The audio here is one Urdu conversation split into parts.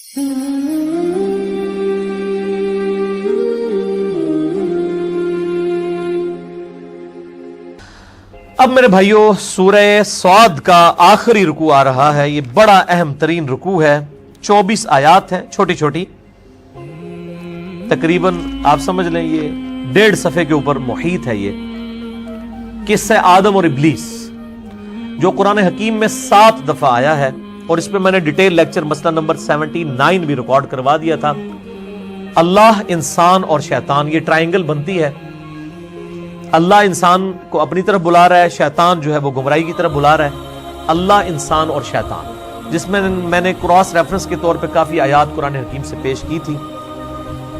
اب میرے بھائیوں سورہ صاد کا آخری رکوع آ رہا ہے. یہ بڑا اہم ترین رکوع ہے. 24 آیات ہیں چھوٹی چھوٹی, تقریباً آپ سمجھ لیں یہ 1.5 صفحے کے اوپر محیط ہے. یہ قصہ آدم اور ابلیس جو قرآن حکیم میں 7 دفعہ آیا ہے, اور اس پہ میں نے ڈیٹیل لیکچر مسئلہ نمبر 79 بھی ریکارڈ کروا دیا تھا. اللہ, انسان اور شیطان, یہ ٹرائنگل بنتی ہے. اللہ انسان کو اپنی طرف بلا رہا ہے, شیطان جو ہے وہ گمراہی کی طرف بلا رہا ہے. اللہ, انسان اور شیطان, جس میں نے کراس ریفرنس کے طور پہ کافی آیات قرآن حکیم سے پیش کی تھی.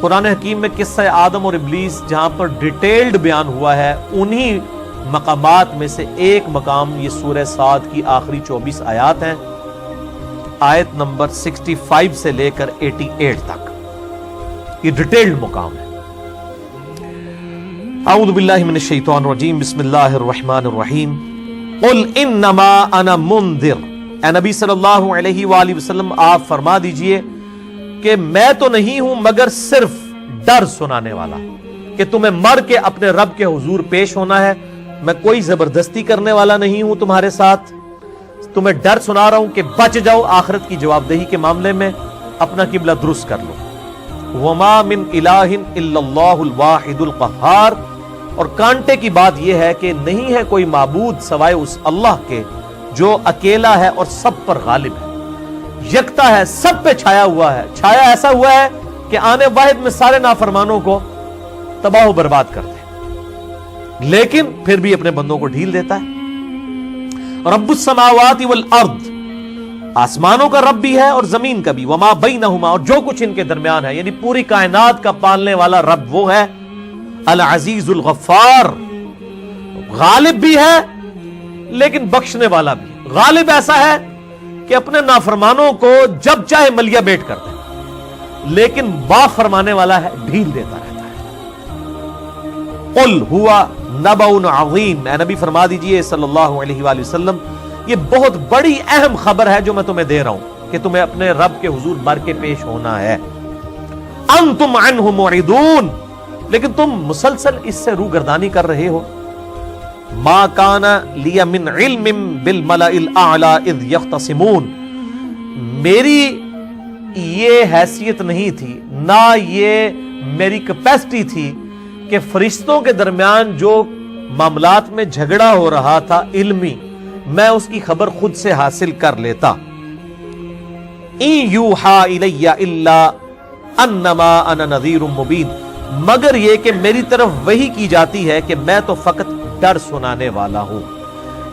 قرآن حکیم میں قصہ آدم اور ابلیس جہاں پر ڈیٹیلڈ بیان ہوا ہے, انہی مقامات میں سے ایک مقام یہ سورہ صاد کی آخری 24 آیات ہیں, آیت نمبر 65 سے لے کر 88 تک. یہ ڈیٹیلڈ مقام ہے. اعوذ باللہ من الشیطان الرجیم, بسم اللہ الرحمن الرحیم. قل انما انا منذر, اے نبی صلی اللہ علیہ وآلہ وسلم آپ فرما دیجئے کہ میں تو نہیں ہوں مگر صرف ڈر سنانے والا, کہ تمہیں مر کے اپنے رب کے حضور پیش ہونا ہے. میں کوئی زبردستی کرنے والا نہیں ہوں تمہارے ساتھ, تمہیں ڈر سنا رہا ہوں کہ بچ جاؤ آخرت کی جواب دہی کے معاملے میں, اپنا قبلہ درست کر لو. وما من الہ الا اللہ الواحد القہار, اور کانٹے کی بات یہ ہے کہ نہیں ہے کوئی معبود سوائے اس اللہ کے جو اکیلا ہے اور سب پر غالب ہے, یکتا ہے, سب پہ چھایا ہوا ہے. چھایا ایسا ہوا ہے کہ آنے واحد میں سارے نافرمانوں کو تباہ و برباد کرتے ہیں, لیکن پھر بھی اپنے بندوں کو ڈھیل دیتا ہے. رب السماوات والارض, آسمانوں کا رب بھی ہے اور زمین کا بھی. وما بینہما, اور جو کچھ ان کے درمیان ہے, یعنی پوری کائنات کا پالنے والا رب وہ ہے. العزیز الغفار, غالب بھی ہے لیکن بخشنے والا بھی ہے. غالب ایسا ہے کہ اپنے نافرمانوں کو جب چاہے ملیا بیٹ کرتا ہے, لیکن با فرمانے والا ہے, ڈھیل دیتا رہتا ہے. قل ہوا نبأ عظیم, اے نبی فرما دیجئے صلی اللہ علیہ وآلہ وسلم یہ بہت بڑی اہم خبر ہے جو میں تمہیں دے رہا ہوں کہ تمہیں اپنے رب کے حضور مر کے پیش ہونا ہے. انتم عنہ معرضون, لیکن تم مسلسل اس سے روگردانی کر رہے ہو. ما کان لی من علم بالملأ الاعلی اذ یختصمون, میری یہ حیثیت نہیں تھی, نہ یہ میری کیپیسٹی تھی کہ فرشتوں کے درمیان جو معاملات میں جھگڑا ہو رہا تھا علمی, میں اس کی خبر خود سے حاصل کر لیتا. ان یوحا الی الا انما انا نذیر مبین, مگر یہ کہ میری طرف وحی کی جاتی ہے کہ میں تو فقط ڈر سنانے والا ہوں.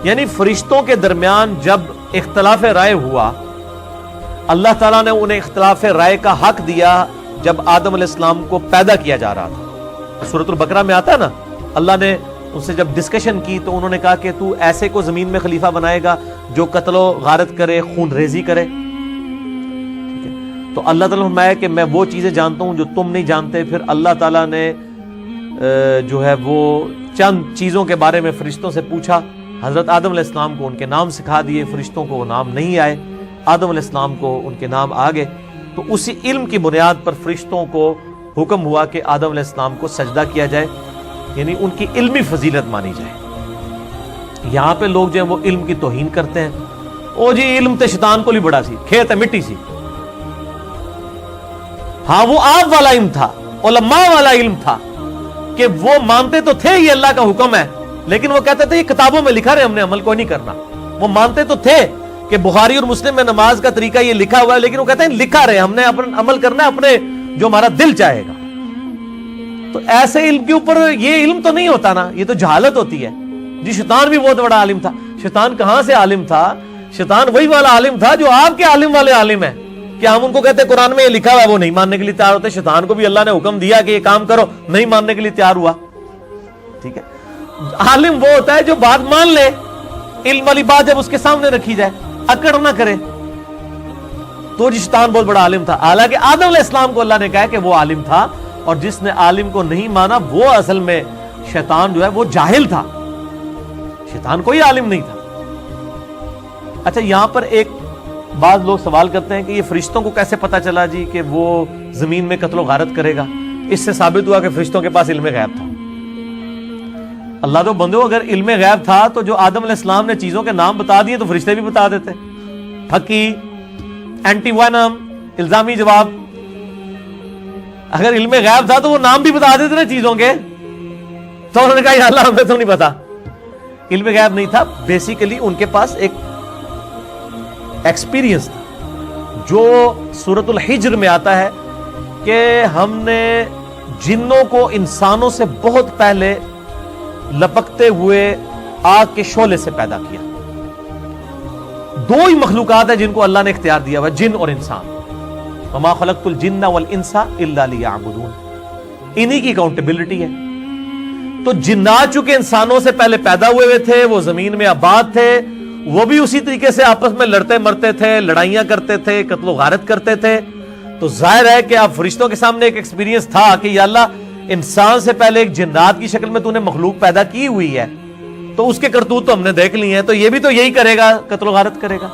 یعنی فرشتوں کے درمیان جب اختلاف رائے ہوا, اللہ تعالیٰ نے انہیں اختلاف رائے کا حق دیا جب آدم علیہ السلام کو پیدا کیا جا رہا تھا. سورۃ البقرہ میں آتا ہے نا, اللہ نے ان سے جب ڈسکشن کی تو انہوں نے کہا کہ تو ایسے کو زمین میں خلیفہ بنائے گا جو قتل و غارت کرے, خون ریزی کرے. تو اللہ تعالیٰ فرمایا کہ میں وہ چیزیں جانتا ہوں جو تم نہیں جانتے. پھر اللہ تعالیٰ نے جو ہے وہ چند چیزوں کے بارے میں فرشتوں سے پوچھا. حضرت آدم علیہ السلام کو ان کے نام سکھا دیے, فرشتوں کو وہ نام نہیں آئے, آدم علیہ السلام کو ان کے نام آ گئے. تو اسی علم کی بنیاد پر فرشتوں کو حکم ہوا کہ آدم علیہ السلام کو سجدہ کیا جائے, یعنی ان کی علمی فضیلت مانی جائے. یہاں پہ لوگ جو ہیں وہ علم کی توہین کرتے ہیں. او جی علم تے شیطان کو لی بڑا سی, کھیت ہے مٹی سی. ہاں وہ آپ والا علم تھا, علماء والا علم تھا, کہ وہ مانتے تو تھے یہ اللہ کا حکم ہے, لیکن وہ کہتے تھے یہ کتابوں میں لکھا رہے, ہم نے عمل کو نہیں کرنا. وہ مانتے تو تھے کہ بخاری اور مسلم میں نماز کا طریقہ یہ لکھا ہوا ہے, لیکن وہ کہتے ہیں لکھا رہے, ہم نے عمل کرنا ہے اپنے جو ہمارا دل چاہے گا. تو ایسے علم کے اوپر یہ علم تو نہیں ہوتا نا, یہ تو جہالت ہوتی ہے. جی شیطان بھی بہت بڑا عالم تھا. شیطان کہاں سے عالم تھا؟ شیطان وہی والا عالم تھا جو آپ کے عالم والے عالم ہیں. کہ ہم ان کو کہتے ہیں قرآن میں یہ لکھا ہوا ہے, وہ نہیں ماننے کے لیے تیار ہوتے. شیطان کو بھی اللہ نے حکم دیا کہ یہ کام کرو, نہیں ماننے کے لیے تیار ہوا. ٹھیک ہے, عالم وہ ہوتا ہے جو بات مان لے, علم والی بات جب اس کے سامنے رکھی جائے اکڑ نہ کرے. تو جی شیطان بہت بڑا عالم تھا, حالانکہ آدم علیہ السلام کو اللہ نے کہا کہ وہ عالم تھا, اور جس نے عالم کو نہیں مانا وہ اصل میں شیطان جو ہے وہ جاہل تھا. شیطان کوئی عالم نہیں تھا. اچھا یہاں پر ایک بعض لوگ سوال کرتے ہیں کہ یہ فرشتوں کو کیسے پتا چلا جی کہ وہ زمین میں قتل و غارت کرے گا؟ اس سے ثابت ہوا کہ فرشتوں کے پاس علم غیب تھا۔ اللہ تو بندو، اگر علم غیب تھا تو جو آدم علیہ السلام نے چیزوں کے نام بتا دیے تو فرشتے بھی بتا دیتے۔ پھکی، اینٹی وینم، الزامی جواب، اگر علم غیب تھا تو وہ نام بھی بتا دیتے نا چیزوں کے۔ تو انہوں نے کہا یا اللہ ہمیں تو نہیں پتا، علم غیب نہیں تھا، بیسیکلی ان کے پاس ایک ایکسپیرینس تھا، جو سورۃ الحجر میں آتا ہے کہ ہم نے جنوں کو انسانوں سے بہت پہلے لپکتے ہوئے آگ کے شعلے سے پیدا کیا۔ دو ہی مخلوقات ہیں جن کو اللہ نے اختیار دیا ہوا، جن اور انسان۔ وما خلقت الجن والانس الا لیعبدون، انہی کی اکاؤنٹیبلٹی ہے۔ تو جنات چونکہ انسانوں سے پہلے پیدا ہوئے تھے، وہ زمین میں آباد تھے، وہ بھی اسی طریقے سے آپس میں لڑتے مرتے تھے، لڑائیاں کرتے تھے، قتل و غارت کرتے تھے۔ تو ظاہر ہے کہ اب فرشتوں کے سامنے ایک ایکسپیرینس تھا کہ یا اللہ انسان سے پہلے ایک جنات کی شکل میں تو نے مخلوق پیدا کی ہوئی ہے، تو اس کے کرتوت تو ہم نے دیکھ لی ہیں، تو یہ بھی تو یہی کرے گا، قتل و غارت کرے گا۔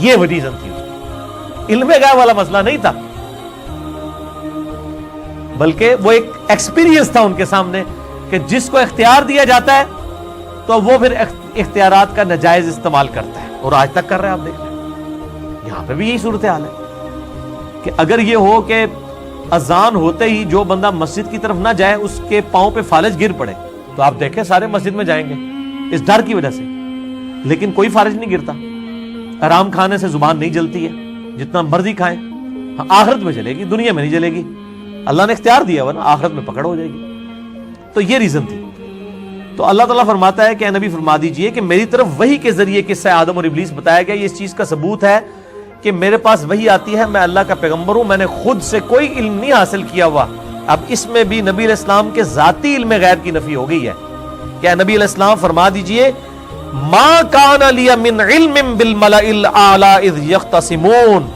یہ وہ ریزن تھی، علم غیب والا مسئلہ نہیں تھا، بلکہ وہ ایک ایکسپیرینس تھا ان کے سامنے کہ جس کو اختیار دیا جاتا ہے تو وہ پھر اختیارات کا ناجائز استعمال کرتا ہے، اور آج تک کر رہے ہیں۔ آپ دیکھ لیں یہاں پہ بھی یہی صورتحال ہے کہ اگر یہ ہو کہ اذان ہوتے ہی جو بندہ مسجد کی طرف نہ جائے اس کے پاؤں پہ فالج گر پڑے، تو آپ دیکھیں سارے مسجد میں جائیں گے اس ڈر کی وجہ سے، لیکن کوئی فالج نہیں گرتا۔ آرام کھانے سے زبان نہیں جلتی ہے، جتنا مرضی کھائیں، آخرت میں جلے گی، دنیا میں نہیں جلے گی، اللہ نے اختیار دیا ورنہ آخرت میں پکڑ ہو جائے گی۔ تو یہ ریزن تھی۔ تو اللہ تعالیٰ فرماتا ہے کہ اے نبی فرما دیجئے کہ میری طرف وحی کے ذریعے قصہ آدم اور ابلیس بتایا گیا، یہ اس چیز کا ثبوت ہے کہ میرے پاس وحی آتی ہے، میں اللہ کا پیغمبر ہوں، میں نے خود سے کوئی علم نہیں حاصل کیا ہوا۔ اب اس میں بھی نبی علیہ السلام کے ذاتی علم غیب کی نفی ہو گئی ہے کہ نبی علیہ السلام فرما دیجئے ما کان لی من علم بالملأ الاعلی اذ یختصمون،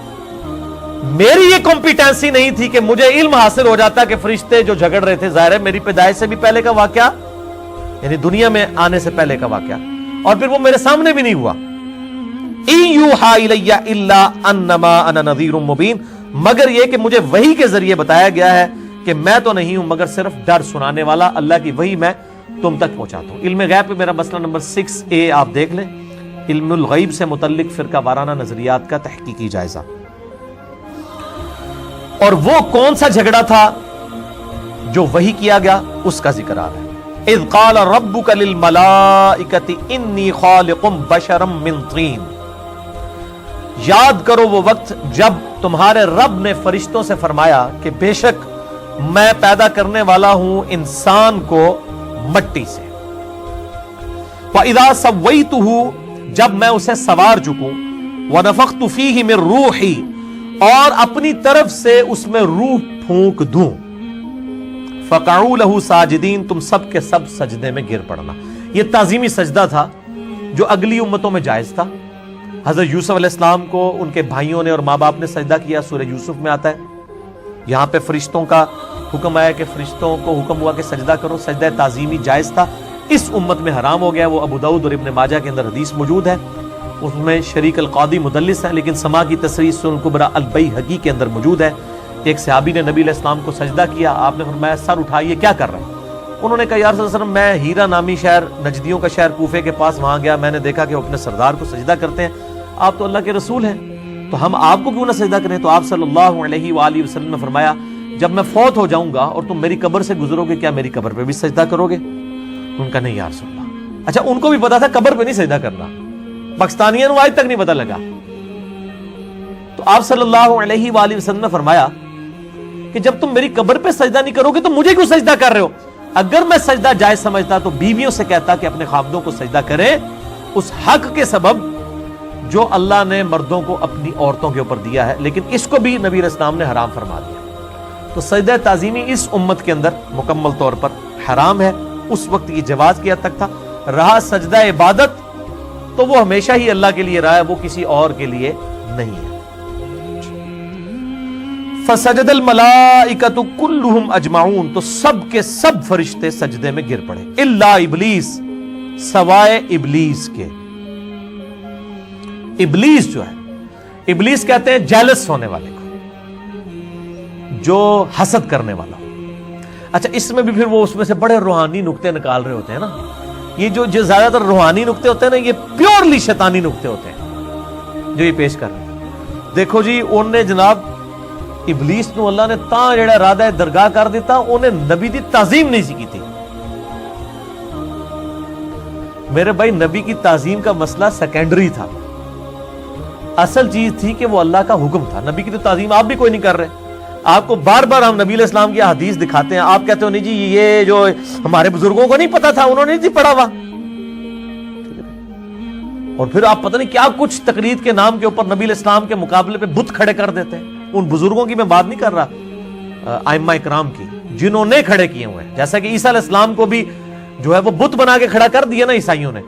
میری یہ کمپیٹنسی نہیں تھی کہ مجھے علم حاصل ہو جاتا کہ فرشتے جو جھگڑ رہے تھے، ظاہر ہے میری پیدائش سے بھی پہلے کا واقعہ، یعنی دنیا میں آنے سے پہلے کا واقعہ، اور پھر وہ میرے سامنے بھی نہیں ہوا۔ ان یوحا الی الا انما انا نذیر مبین، مگر یہ کہ مجھے وحی کے ذریعے بتایا گیا ہے کہ میں تو نہیں ہوں مگر صرف ڈر سنانے والا، اللہ کی وحی میں تم تک پہنچاتا ہوں۔ علم غیب پہ میرا مسئلہ نمبر 6A آپ دیکھ لیں، علم الغیب سے متعلق فرقہ وارانہ نظریات کا تحقیقی جائزہ۔ اور وہ کون سا جھگڑا تھا جو وحی کیا گیا، اس کا ذکر آ رہا ہے۔ اذ قال ربک للملائکۃ انی خالق بشرا من طین، یاد کرو وہ وقت جب تمہارے رب نے فرشتوں سے فرمایا کہ بے شک میں پیدا کرنے والا ہوں انسان کو مٹی سے۔ وَإِذَا سَوَّيْتُهُ، جب میں اسے سوار چکوں، وَنَفَخْتُ فِيهِ مِن رُوحِي، اور اپنی طرف سے اس میں روح پھونک دوں، فَقَعُوا لَهُ سَاجِدِينَ، تم سب کے سب سجدے میں گر پڑنا۔ یہ تعظیمی سجدہ تھا جو اگلی امتوں میں جائز تھا۔ حضرت یوسف علیہ السلام کو ان کے بھائیوں نے اور ماں باپ نے سجدہ کیا، سورہ یوسف میں آتا ہے۔ یہاں پہ فرشتوں کا حکم آیا کہ فرشتوں کو حکم ہوا کہ سجدہ کرو، سجدہ تعظیمی جائز تھا، اس امت میں حرام ہو گیا۔ وہ ابو داؤد اور ابن ماجہ کے اندر حدیث موجود ہے، اس میں شریک القاضی مدلس ہے، لیکن سما کی تصریح سنن کبریٰ البیہقی کے اندر موجود ہے کہ ایک صحابی نے نبی علیہ السلام کو سجدہ کیا، آپ نے فرمایا سر اٹھائیے، کیا کر رہے ہیں؟ انہوں نے کہا یا رسول اللہ علیہ وسلم میں ہیرا نامی شہر، نجدیوں کا شہر کوفے کے پاس، وہاں گیا، میں نے دیکھا کہ وہ اپنے سردار کو سجدہ کرتے ہیں، آپ تو اللہ کے رسول ہیں تو ہم آپ کو کیوں نہ سجدہ کریں؟ تو آپ صلی اللہ علیہ وآلہ وسلم نے فرمایا جب میں فوت ہو جاؤں گا اور تم میری قبر سے گزرو گے، کیا میری قبر پہ بھی سجدہ کرو گے؟ ان کا نہیں یا رسول اللہ۔ اچھا ان کو بھی پتا تھا قبر پہ نہیں سجدہ کرنا، پاکستانیوں کو آج تک نہیں پتا لگا۔ تو آپ صلی اللہ علیہ وآلہ وسلم نے فرمایا کہ جب تم میری قبر پہ سجدہ نہیں کرو گے تو مجھے کیوں سجدہ کر رہے ہو؟ اگر میں سجدہ جائز سمجھتا تو بیویوں سے کہتا کہ اپنے خاوندوں کو سجدہ کریں، اس حق کے سبب جو اللہ نے مردوں کو اپنی عورتوں کے اوپر دیا ہے، لیکن اس کو بھی نبی علیہ السلام نے حرام فرما دیا۔ تو سجدہ تعظیمی اس امت کے اندر مکمل طور پر حرام ہے، اس وقت کی جواز کی حد تک تھا۔ رہا سجدہ عبادت تو وہ ہمیشہ ہی اللہ کے لیے رہا ہے، وہ کسی اور کے لیے نہیں ہے۔ فسجد الملائکۃ کلہم اجمعون، تو سب کے سب فرشتے سجدے میں گر پڑے، الا ابلیس، سوائے ابلیس کے۔ ابلیس جو ہے ابلیس کہتے ہیں جیلس ہونے والے کو، جو حسد کرنے والا ہو۔ اچھا، اس میں بھی پھر وہ اس میں سے بڑے روحانی نقطے نکال رہے ہوتے ہیں نا۔ یہ جو زیادہ تر روحانی نقطے ہوتے ہیں نا، یہ پیورلی شیطانی نقطے ہوتے ہیں جو یہ پیش کر رہے ہیں۔ دیکھو جی، انہوں نے جناب ابلیس نو اللہ نے تاں جڑا ارادہ درگاہ کر دیتا، انہیں نبی دی تعظیم نہیں سی کی تھی۔ میرے بھائی، نبی کی تعظیم کا مسئلہ سیکنڈری تھا، اصل چیز تھی کہ وہ اللہ کا حکم تھا۔ نبی کی تو تعظیم آپ بھی کوئی نہیں کر رہے۔ آپ کو بار بار ہم نبی علیہ السلام کی حدیث دکھاتے ہیں، آپ کہتے ہو نہیں جی یہ جو ہمارے بزرگوں کو نہیں پتا تھا، انہوں نے نہیں پڑھا ہوا، اور پھر آپ پتہ نہیں کیا کچھ تقلید کے نام کے اوپر نبی علیہ السلام کے مقابلے پہ بت کھڑے کر دیتے ہیں۔ ان بزرگوں کی میں بات نہیں کر رہا، ائمہ اکرام کی، جنہوں نے کھڑے کیے ہوئے ہیں، جیسا کہ عیسیٰ علیہ السلام کو بھی جو ہے وہ بت بنا کے کھڑا کر دیا نا عیسائیوں نے۔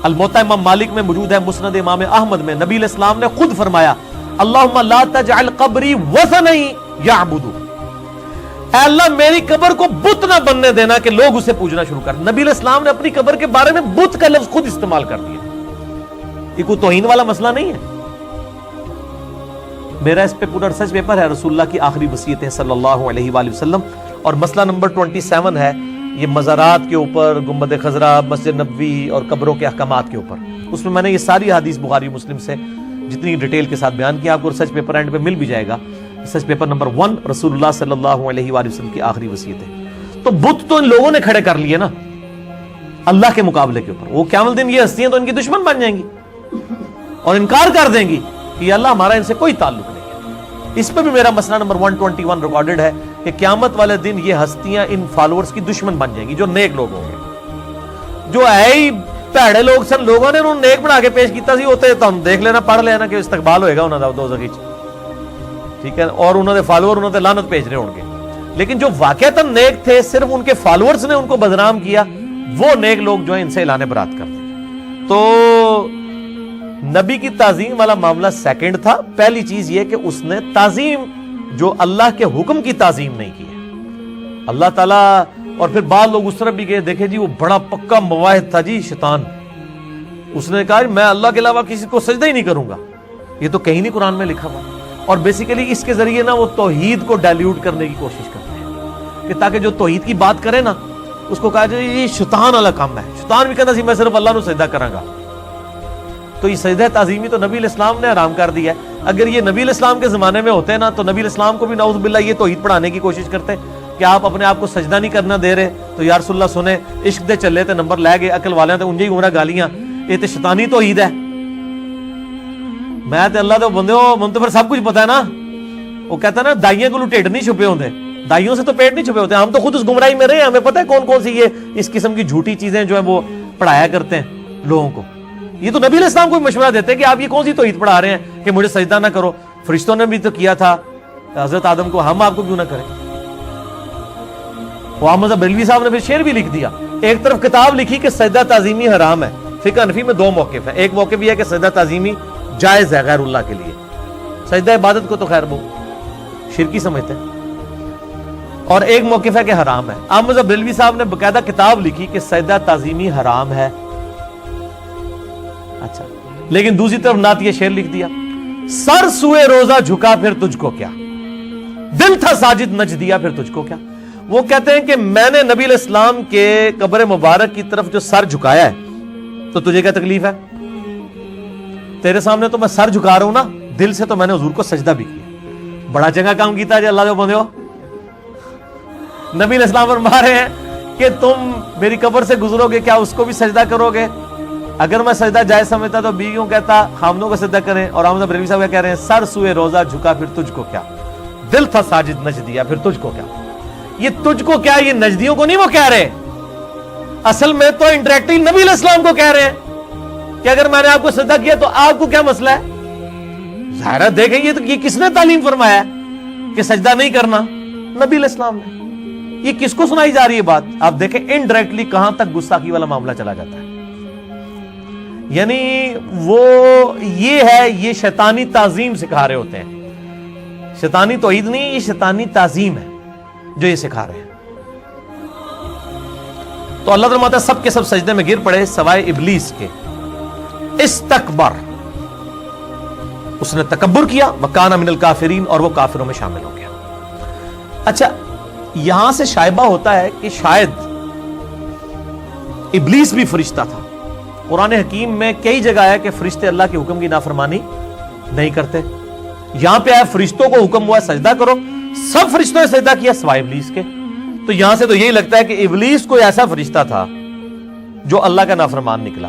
الموطا امام مالک میں موجود ہے، مسند امام احمد میں نبی علیہ السلام نے خود فرمایا، اللہم لا تجعل قبری وثنا یعبدو، اے اللہ میری قبر کو بت نہ بننے دینا کہ لوگ اسے پوجنا شروع کر۔ نبی علیہ السلام نے اپنی قبر کے بارے میں بت کا لفظ خود استعمال کر دیا۔ یہ کوئی توہین والا مسئلہ نہیں ہے۔ میرا اس پہ پورا ریسرچ پیپر ہے، رسول اللہ کی آخری وصیتیں صلی اللہ علیہ وآلہ وسلم، اور مسئلہ نمبر 27 ہے یہ مزارات کے اوپر، گنبد خضرا، مسجد نبوی اور قبروں کے احکامات کے اوپر۔ اس میں میں نے یہ ساری حدیث بخاری مسلم سے جتنی ڈیٹیل کے ساتھ بیان کیا، آپ کو ریسرچ پیپر اینڈ پہ مل بھی جائے گا۔ ریسرچ پیپر نمبر 1، رسول اللہ صلی اللہ علیہ وآلہ وسلم کی آخری وصیتیں۔ تو بت تو ان لوگوں نے کھڑے کر لیے نا اللہ کے مقابلے کے اوپر، وہ قیامت دن یہ ہستیاں تو ان کی دشمن بن جائیں گی اور انکار کر دیں گی کہ اللہ ہمارا ان سے کوئی تعلق نہیں ہے۔ اس پہ بھی میرا مسئلہ نمبر 121 ریکارڈڈ ہے کہ قیامت والے دن یہ ہستیاں ان فالوورز کی دشمن بن جائیں گی جو نیک لوگ ہوں گے۔ جو ہے ہی پیڑے لوگ سن، لوگوں نے انہوں نے نیک بنا کے پیش کیتا سی، ہوتے تو ہم دیکھ لینا، پڑھ لینا کہ استقبال ہوئے گا انہوں دا دوزخی چ، ٹھیک ہے، اور انہوں نے فالوور انہوں نے لعنت بھیج رہے ہوں گے۔ لیکن جو واقعتاً نیک تھے، صرف ان کے فالوورز نے ان کو بدنام کیا، وہ نیک لوگ جو ہیں ان سے اعلان برات کرتے ہیں۔ تو نبی کی تعظیم والا معاملہ سیکنڈ تھا۔ پہلی چیز یہ کہ اس نے تعظیم جو اللہ کے حکم کی تعظیم نہیں کی ہے اللہ تعالیٰ۔ اور پھر بعض لوگ اس طرف بھی گئے، دیکھیں جی وہ بڑا پکا مواحد تھا جی شیطان، اس نے کہا میں اللہ کے علاوہ کسی کو سجدہ ہی نہیں کروں گا۔ یہ تو کہیں نہیں قرآن میں لکھا ہوا، اور بیسیکلی اس کے ذریعے نا وہ توحید کو ڈائلیوٹ کرنے کی کوشش کرتے ہیں کہ تاکہ جو توحید کی بات کرے نا اس کو کہا جائے یہ شیطان والا کام ہے۔ شیطان بھی کہنا سی میں صرف اللہ نو سجدہ کراں گا۔ تو یہ سجدہ تعظیمی تو نبی علیہ السلام نے حرام کر دیا ہے۔ اگر یہ نبی علیہ السلام کے زمانے میں ہوتے نا تو نبی علیہ السلام کو بھی نعوذ باللہ یہ توحید پڑھانے کی کوشش کرتے کہ آپ اپنے آپ کو سجدہ نہیں کرنا دے رہے تو یا رسول اللہ سنے عشق دے چلے تے نمبر لے گئے، عقل والے تے انجے ہی گمراہ گالیاں، یہ تے شیطانی توحید ہے۔ میں تے اللہ دے بندے ہو، من تو پھر سب کچھ پتا ہے نا۔ وہ کہتا ہے نا دائیوں کو ٹھیڈ نہیں چھپے ہوتے، دائیوں سے تو پیٹ نہیں چھپے ہوتے، ہم تو خود اس گمراہی میں رہے ہیں، ہمیں پتہ ہے کون کون سی یہ اس قسم کی جھوٹی چیزیں جو ہیں وہ پڑھایا کرتے ہیں لوگوں کو۔ یہ تو نبی علیہ السلام کو مشورہ دیتے ہیں کہ آپ یہ کون سی توحید پڑھا رہے ہیں کہ مجھے سجدہ نہ کرو، فرشتوں نے بھی تو کیا تھا حضرت آدم کو، ہم آپ کو کیوں نہ کریں۔ محمد بریلوی صاحب نے پھر شعر بھی لکھ دیا، ایک طرف کتاب لکھی کہ سجدہ تعظیمی حرام ہے، فقہ حنفی میں 2 موقف ہیں، ایک موقف یہ ہے کہ سجدہ تعظیمی جائز ہے غیر اللہ کے لیے، سجدہ عبادت کو تو خیر وہ شرکی سمجھتے ہیں، اور ایک موقف ہے کہ حرام ہے۔ احمد بریلوی صاحب نے باقاعدہ کتاب لکھی کہ سجدہ تعظیمی حرام ہے، اچھا، لیکن دوسری طرف نعت یہ شعر لکھ دیا، سر سوئے روزہ جھکا پھر تجھ کو کیا، دل تھا ساجد نچ دیا پھر تجھ کو کیا۔ وہ کہتے ہیں کہ میں نے نبی علیہ السلام کے قبر مبارک کی طرف جو سر جھکایا ہے تو تجھے کیا تکلیف ہے؟ تیرے سامنے تو میں سر جھکا رہا ہوں نا، دل سے تو میں نے حضور کو سجدہ بھی کیا۔ بڑا چنگا کام کیتا ہے جی اللہ جو بندے ہو۔ نبی علیہ السلام فرما رہے ہیں کہ تم میری قبر سے گزرو گے، کیا اس کو بھی سجدہ کرو گے؟ اگر میں سجدہ جائز سمجھتا تو بیویوں کہتا خامنوں کو سجدہ کریں، اور احمد بریلوی صاحب کہہ رہے ہیں سر سوئے روزہ جھکا پھر تجھ کو کیا، دل تھا ساجد نچ دیا پھر تجھ کو کیا۔ یہ تجھ کو کیا، یہ نجدیوں کو نہیں وہ کہہ رہے، اصل میں تو انڈائریکٹلی نبی علیہ السلام کو کہہ رہے ہیں کہ اگر میں نے آپ کو سجدہ کیا تو آپ کو کیا مسئلہ ہے؟ ظاہر ہے دیکھیں یہ کس نے تعلیم فرمایا ہے کہ سجدہ نہیں کرنا؟ نبی علیہ السلام نے۔ یہ کس کو سنائی جا رہی ہے بات؟ آپ دیکھیں انڈائریکٹلی کہاں تک گستاخی والا معاملہ چلا جاتا ہے۔ یعنی وہ یہ ہے، یہ شیطانی تعظیم سکھا رہے ہوتے ہیں، شیطانی توحید نہیں، یہ شیطانی تعظیم ہے جو یہ سکھا رہے ہیں۔ تو اللہ تعالیٰ فرماتا ہے سب کے سب سجدے میں گر پڑے سوائے ابلیس کے، استکبر، اس نے تکبر کیا، وکانا من الکافرین، اور وہ کافروں میں شامل ہو گیا۔ اچھا، یہاں سے شائبہ ہوتا ہے کہ شاید ابلیس بھی فرشتہ تھا۔ قرآن حکیم میں کئی جگہ ہے کہ فرشتے اللہ کے حکم کی نافرمانی نہیں کرتے۔ یہاں پہ آیا فرشتوں کو حکم ہوا سجدہ کرو، سب فرشتوں نے سجدہ کیا سوائے ابلیس کے۔ تو یہاں سے تو یہی لگتا ہے کہ ابلیس کوئی ایسا فرشتہ تھا جو اللہ کا نافرمان نکلا۔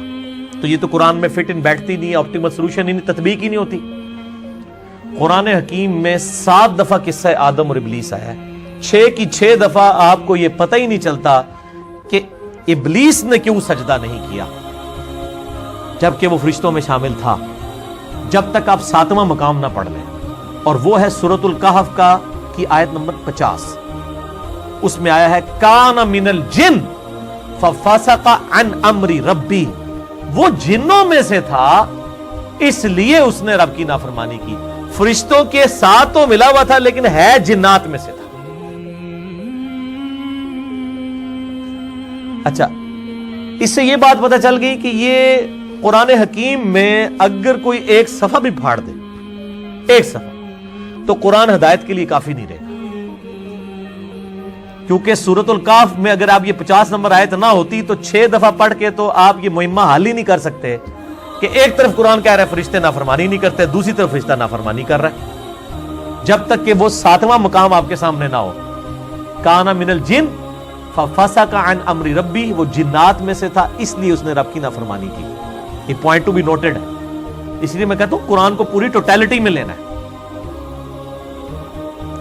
تو یہ تو قرآن میں فٹ ان بیٹھتی نہیں، آپٹیمل سولوشن ہی نہیں، تطبیق ہی نہیں ہوتی۔ قرآن حکیم میں 7 دفعہ قصہ آدم اور ابلیس آیا ہے، 6 کی 6 دفعہ آپ کو یہ پتہ ہی نہیں چلتا کہ ابلیس نے کیوں سجدہ نہیں کیا جبکہ وہ فرشتوں میں شامل تھا، جب تک آپ 7واں مقام نہ پڑھ لیں، اور وہ ہے سورۃ الکہف کی آیت نمبر 50۔ اس میں آیا ہے کان من الجن ففسق عن امر ربی، وہ جنوں میں سے تھا اس لیے اس نے رب کی نافرمانی کی۔ فرشتوں کے ساتھ تو ملا ہوا تھا لیکن ہے جنات میں سے تھا۔ اچھا، اس سے یہ بات پتہ چل گئی کہ یہ قرآن حکیم میں اگر کوئی ایک صفحہ بھی پھاڑ دے، ایک صفحہ، تو قرآن ہدایت کے لیے کافی نہیں رہے گا، کیونکہ سورۃ الکہف میں اگر آپ یہ 50 نمبر آیت نہ ہوتی تو 6 دفعہ پڑھ کے تو آپ یہ مہمہ حل ہی نہیں کر سکتے کہ ایک طرف قرآن کہہ رہا ہے فرشتے نافرمانی نہیں کرتے، دوسری طرف فرشتہ نافرمانی کر رہا ہے، جب تک کہ وہ 7واں مقام آپ کے سامنے نہ ہو۔ کانا من الجن ففسق عن امر ربی، وہ جنات میں سے تھا اس لیے اس نے رب کی نافرمانی کی۔ یہ پوائنٹ ٹو بی نوٹڈ ہے، اس لیے میں کہتا ہوں قرآن کو پوری ٹوٹیلٹی میں لینا ہے،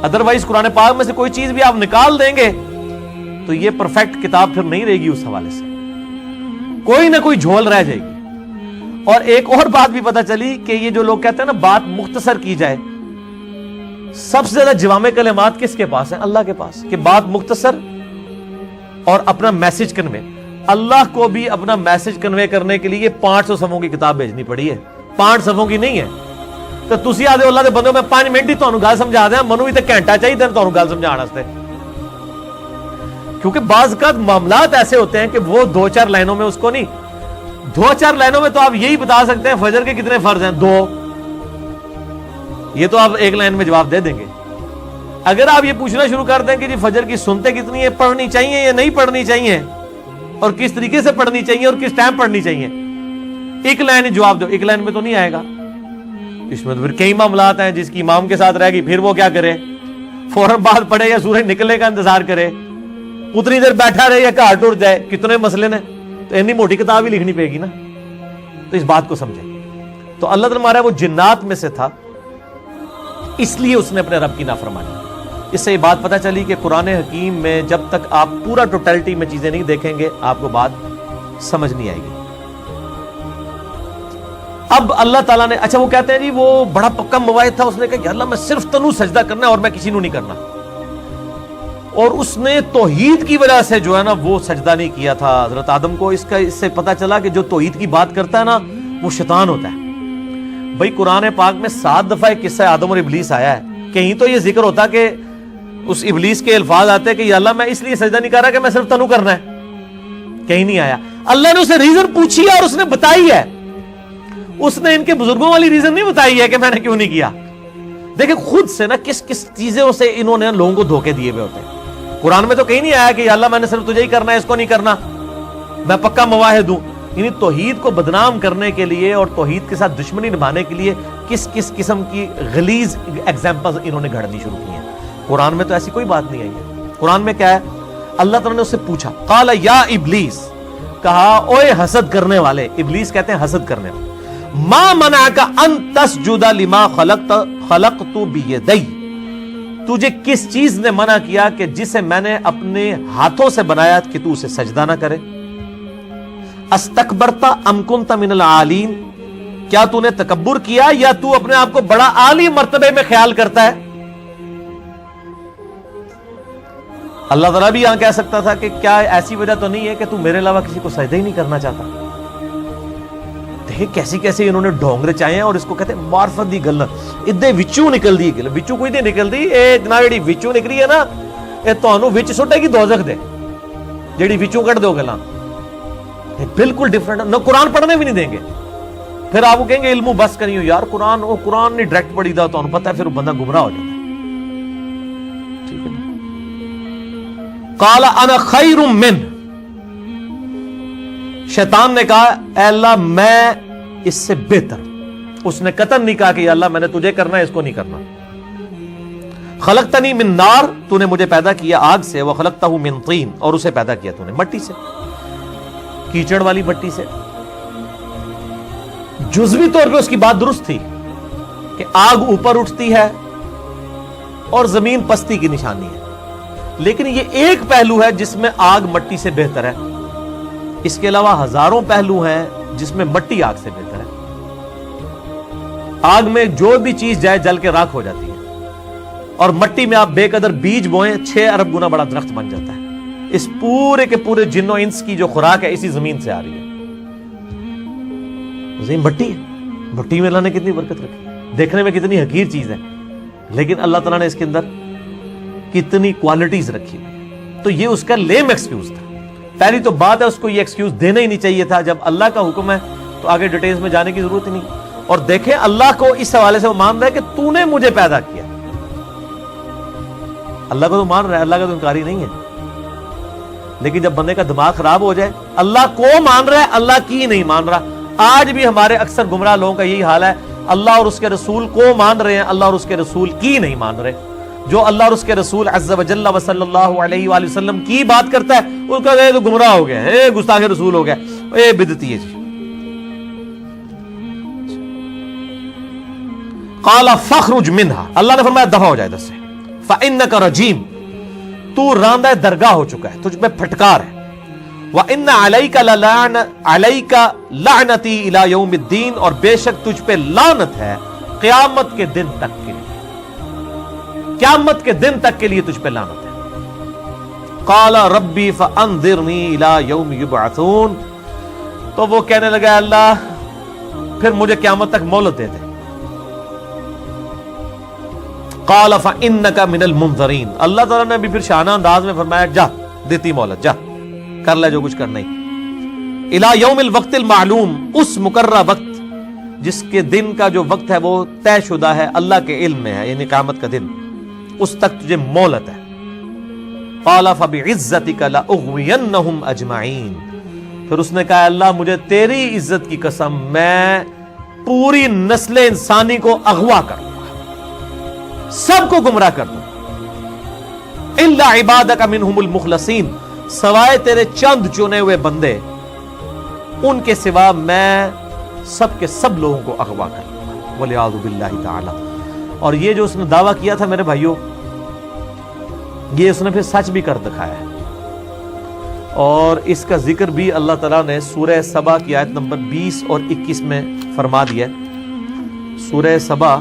ادروائز قرآن پاک میں سے کوئی چیز بھی آپ نکال دیں گے تو یہ پرفیکٹ کتاب پھر نہیں رہے گی، اس حوالے سے کوئی نہ کوئی جھول رہ جائے گی۔ اور ایک اور بات بھی پتہ چلی کہ یہ جو لوگ کہتے ہیں نا بات مختصر کی جائے، سب سے زیادہ جوامع کلمات کس کے پاس ہیں؟ اللہ کے پاس، کہ بات مختصر اور اپنا میسج کنوے۔ اللہ کو بھی اپنا میسج کنوے کرنے کے لیے 500 صفحوں کی کتاب بھیجنی پڑی ہے، 5 صفحوں کی نہیں ہے۔ تو تسی آدھے اللہ دے بندوں میں 5 منٹ ہی تانوں گل سمجھا دیں، منو بھی تے گھنٹہ چاہیے تانوں گل سمجھانے واسطے، کیونکہ بعض اوقات معاملات ایسے ہوتے ہیں کہ وہ 2-4 لائنوں میں اس کو نہیں، 2-4 لائنوں میں تو آپ یہی بتا سکتے ہیں فجر کے کتنے فرض ہیں، 2، یہ تو آپ 1 لائن میں جواب دے دیں گے۔ اگر آپ یہ پوچھنا شروع کر دیں کہ جی فجر کی سنتیں کتنی ہیں، پڑھنی چاہیے یا نہیں پڑھنی چاہیے، اور کس طریقے سے پڑھنی چاہیے اور کس ٹائم پڑھنی چاہیے، 1 لائن جواب دو، 1 لائن میں تو نہیں آئے گا۔ اس میں تو پھر کئی معاملات ہیں، جس کی امام کے ساتھ رہ گئی پھر وہ کیا کرے، فوراً بعد پڑھے یا سورج نکلنے کا انتظار کرے، اتنی دیر بیٹھا رہے یا گھر ٹر جائے، کتنے مسئلے نے، تو اتنی موٹی کتاب ہی لکھنی پڑے گی نا۔ تو اس بات کو سمجھیں۔ تو اللہ تعالیٰ ہمارا وہ جنات میں سے تھا اس لیے اس نے اپنے رب کی نافرمانی کی۔ اس سے یہ بات پتہ چلی کہ قرآن حکیم میں جب تک آپ پورا ٹوٹلٹی میں چیزیں نہیں دیکھیں گے آپ کو بات سمجھ نہیں آئے گی۔ اب اللہ تعالیٰ نے، اچھا وہ کہتے ہیں جی وہ بڑا پکا مواعد تھا، اس نے کہا کہ اللہ میں صرف تنو سجدہ کرنا ہے اور میں کسی نو نہیں کرنا، اور اس نے توحید کی وجہ سے جو ہے نا وہ سجدہ نہیں کیا تھا حضرت آدم کو۔ اس سے پتہ چلا کہ جو توحید کی بات کرتا ہے نا وہ شیطان ہوتا ہے۔ بھائی قرآن پاک میں 7 دفعہ ایک قصہ آدم اور ابلیس آیا ہے، کہیں تو یہ ذکر ہوتا کہ اس ابلیس کے الفاظ آتے ہیں کہ یا اللہ میں اس لیے سجدہ نہیں کر رہا کہ میں صرف تنو کرنا ہے، کہیں نہیں آیا۔ اللہ نے اسے ریزن پوچھی اور اس نے بتائی ہے، اس نے ان کے بزرگوں والی ریزن نہیں بتائی ہے کہ میں نے کیوں نہیں کیا۔ دیکھیں خود سے نا کس کس چیزوں سے انہوں نے لوگوں کو دھوکے دیے ہوئے ہوتے ہیں۔ قرآن میں تو کہیں نہیں آیا کہ یا اللہ میں نے صرف تجھے ہی کرنا ہے، اس کو نہیں کرنا، میں پکا مواحد ہوں۔ یعنی توحید کو بدنام کرنے کے لیے اور توحید کے ساتھ دشمنی نبھانے کے لیے کس کس قسم کی غلیظ ایگزامپلز انہوں نے گھڑنی شروع کی ہیں۔ قرآن میں تو ایسی کوئی بات نہیں آئی ہے۔ قرآن میں کیا ہے، اللہ تعالیٰ نے اس سے پوچھا، قال یا ابلیس، کہا اوے حسد کرنے والے، ابلیس کہتے ہیں حسد کرنے والے، ما منعک ان تسجد لما خلقت بیدی، تجھے کس چیز نے منع کیا کہ جسے میں نے اپنے ہاتھوں سے بنایا کہ تو اسے سجدہ نہ کرے؟ استکبرت ام کنت من العالین، کیا تو نے تکبر کیا یا تو اپنے آپ کو بڑا عالی مرتبے میں خیال کرتا ہے؟ اللہ تعالیٰ بھی یہاں کہہ سکتا تھا کہ کیا ایسی وجہ تو نہیں ہے کہ تو میرے علاوہ کسی کو سجدہ ہی نہیں کرنا چاہتا؟ دیکھیں کیسی کیسے انہوں نے ڈھونگ رچائے ہیں، اور اس کو کہتے ہیں معرفت دی گل، ادھے وچوں نکل دی گل، وچوں کوئی نہیں نکل دی، اے جناب جڑی وچوں نکلی ہے نا اے تانوں وچ سٹے گی دوزخ دے، جڑی وچوں کٹ دو گلاں بالکل ڈیفرنٹ، نہ قرآن پڑھنے بھی نہیں دیں گے، پھر آپ کو کہیں گے علم بس کریو یار قرآن نہیں ڈائریکٹ پڑھی دا تو پتہ ہے پھر بندہ گمراہ ہو جاتا ہے. ٹھیک ہے نا. قال انا خیر من، شیطان نے کہا اے اللہ میں اس سے بہتر. اس نے قطعاً نہیں کہا کہ یا اللہ میں نے تجھے کرنا ہے اس کو نہیں کرنا. خلقتنی من نار، تو نے مجھے پیدا کیا آگ سے، وخلقتہ من طین، اور اسے پیدا کیا تو نے مٹی سے، کیچڑ والی مٹی سے. جزوی طور پہ اس کی بات درست تھی کہ آگ اوپر اٹھتی ہے اور زمین پستی کی نشانی ہے، لیکن یہ ایک پہلو ہے جس میں آگ مٹی سے بہتر ہے. اس کے علاوہ ہزاروں پہلو ہیں جس میں مٹی آگ سے بہتر ہے. آگ میں جو بھی چیز جائے جل کے راکھ ہو جاتی ہے، اور مٹی میں آپ بے قدر بیج بوئیں 6 ارب گنا بڑا درخت بن جاتا ہے. اس پورے کے پورے جن و انس کی جو خوراک ہے اسی زمین سے آ رہی ہے. زمین مٹی ہے، مٹی میں اللہ نے کتنی برکت رکھی، دیکھنے میں کتنی حقیر چیز ہے، لیکن اللہ تعالیٰ نے اس کے اندر کتنی کوالٹیز رکھی. تو یہ اس کا لیم ایکسکیوز تھا. پہلی تو بات ہے اس کو یہ ایکسکیوز دینا ہی نہیں چاہیے تھا. جب اللہ کا حکم ہے تو آگے ڈیٹیلز میں جانے کی ضرورت ہی نہیں. اور دیکھیں اللہ کو اس حوالے سے وہ مان رہا ہے کہ تو نے مجھے پیدا کیا. اللہ کو تو مان رہا ہے، اللہ کا تو انکاری نہیں ہے. لیکن جب بندے کا دماغ خراب ہو جائے، اللہ کو مان رہا ہے اللہ کی نہیں مان رہا. آج بھی ہمارے اکثر گمراہ لوگوں کا یہی حال ہے، اللہ اور اس کے رسول کو مان رہے ہیں، اللہ اور اس کے رسول کی نہیں مان رہے. جو اللہ اور اس کے رسول عز و جل و صلی اللہ علیہ وآلہ وسلم کی بات کرتا ہے اس کا تو گمراہ ہو گیا، گستاخ رسول ہو گیا، بدعتی ہے جی. قال فاخرج منها، اللہ نے فرمایا دفع ہو جائے ادھر سے. فإنك رجیم، تو راندہ درگاہ ہو چکا ہے، تجھ پہ پھٹکار ہے. وإن عليك لعنتی إلى يوم الدین، اور بے شک تجھ پہ لعنت ہے قیامت کے دن تک کے لیے، قیامت کے دن تک کے لیے تجھ پہ لعنت ہے. قال ربی فانظرنی إلى يوم يبعثون، تو وہ کہنے لگا اللہ پھر مجھے قیامت تک مہلت دے دے. قال فإنك من المنظرین، اللہ تعالیٰ نے بھی پھر شانہ انداز میں فرمایا جا دیتی مہلت، جا کر لے جو کچھ کرنا ہی. الى یوم الوقت المعلوم، اس مقررہ وقت جس کے دن کا جو وقت ہے وہ طے شدہ ہے، اللہ کے علم میں ہے، یعنی قیامت کا دن، اس تک تجھے مہلت ہے. قال فبعزتک لاغوینہم اجمعین، پھر اس نے کہا اللہ مجھے تیری عزت کی قسم میں پوری نسل انسانی کو اغوا کروں، سب کو گمراہ کر دوں. الا عبادک منہم المخلصین، سوائے تیرے چند چنے ہوئے بندے، ان کے سوا میں سب کے سب لوگوں کو اغوا کر دوں. والعیاذ باللہ تعالی. اور یہ جو اس نے دعویٰ کیا تھا میرے بھائیوں، یہ اس نے پھر سچ بھی کر دکھایا ہے. اور اس کا ذکر بھی اللہ تعالیٰ نے سورہ سبا کی آیت نمبر 20 اور 21 میں فرما دیا. سورہ سبا